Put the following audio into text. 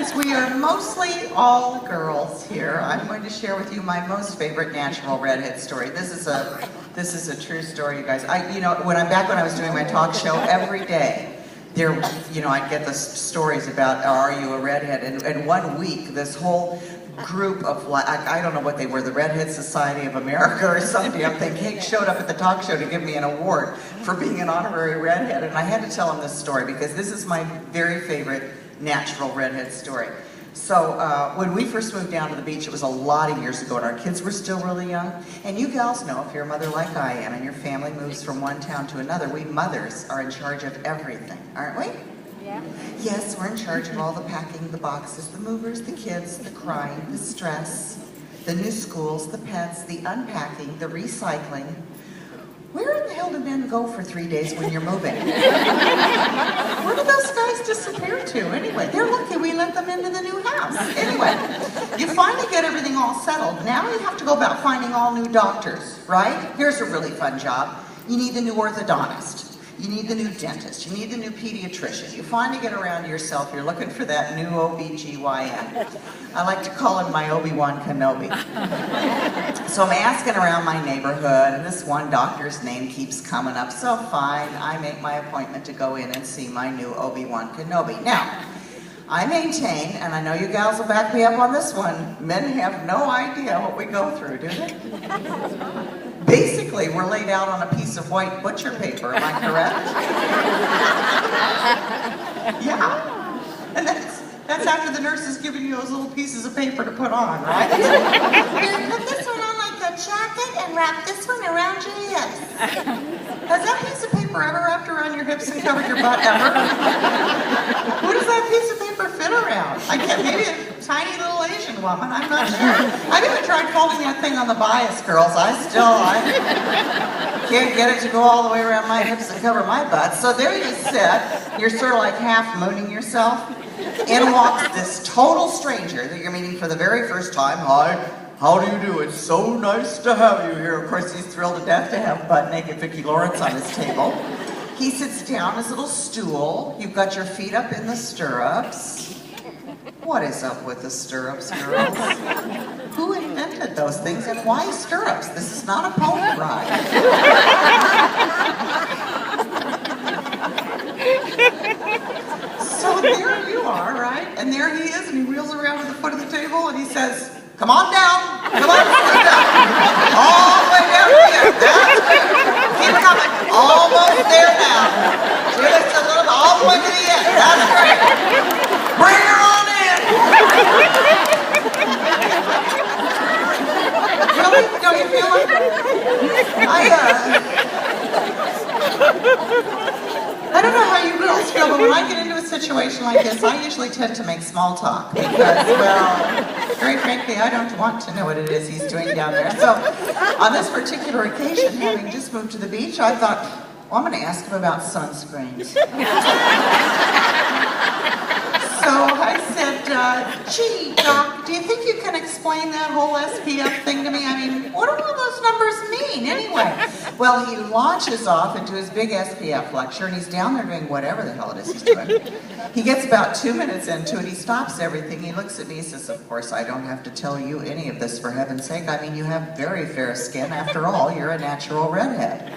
Since we are mostly all girls here, I'm going to share with you my most favorite natural redhead story. This is a true story, you guys. When I was doing my talk show every day, I'd get the stories about, are you a redhead? And 1 week, this whole group of, I don't know what they were, the Redhead Society of America or something, they showed up at the talk show to give me an award for being an honorary redhead. And I had to tell them this story because this is my very favorite natural redhead story. So when we first moved down to the beach, it was a lot of years ago, and our kids were still really young. And you gals know, if you're a mother like I am, and your family moves from one town to another, we mothers are in charge of everything, aren't we? Yeah. Yes, we're in charge of all the packing, the boxes, the movers, the kids, the crying, the stress, the new schools, the pets, the unpacking, the recycling. Where in the hell do men go for 3 days when you're moving? Where do those guys disappear to anyway? They're lucky we let them into the new house. Anyway, you finally get everything all settled. Now you have to go about finding all new doctors, right? Here's a really fun job. You need the new orthodontist. You need the new dentist. You need the new pediatrician. You finally get around to yourself. You're looking for that new OBGYN. I like to call him my Obi-Wan Kenobi. So I'm asking around my neighborhood, and this one doctor's name keeps coming up. So fine, I make my appointment to go in and see my new Obi-Wan Kenobi. Now, I maintain, and I know you gals will back me up on this one, men have no idea what we go through, do they? Basically, we're laid out on a piece of white butcher paper, am I correct? Yeah. And that's after the nurse is giving you those little pieces of paper to put on, right? Here, put this one on like a jacket and wrap this one around your hips. Has that piece of paper ever wrapped around your hips and covered your butt ever? What does that piece of paper fit around? I can't, maybe a tiny little Asian woman, I'm not sure. I've even tried folding that thing on the bias, girls. I can't get it to go all the way around my hips and cover my butt. So there you sit, you're sort of like half mooning yourself. In walks this total stranger that you're meeting for the very first time. Hi, how do you do? It's so nice to have you here. Of course, he's thrilled to death to have butt-naked Vickie Lawrence on his table. He sits down his little stool. You've got your feet up in the stirrups. What is up with the stirrups, girls? Who invented those things and why stirrups? This is not a pony ride. So there you are, right? And there he is, and he wheels around to the foot of the table, and he says, come on down, come on down. All the way down here, that's great. Keep coming, almost there now. Just a little, all the way to the end, that's great. Bring her on in. Really? Don't you feel it? I don't know how you girls feel, but when I get into a situation like this, I usually tend to make small talk because, well, very frankly, I don't want to know what it is he's doing down there. So, on this particular occasion, having just moved to the beach, I thought, well, I'm going to ask him about sunscreens. So I said, gee, Doc, do you think you can explain that whole SPF thing to me? I mean, what do all those numbers mean anyway? Well, he launches off into his big SPF lecture, and he's down there doing whatever the hell it is he's doing. He gets about 2 minutes into it, he stops everything, he looks at me, he says, of course, I don't have to tell you any of this, for heaven's sake. I mean, you have very fair skin. After all, you're a natural redhead.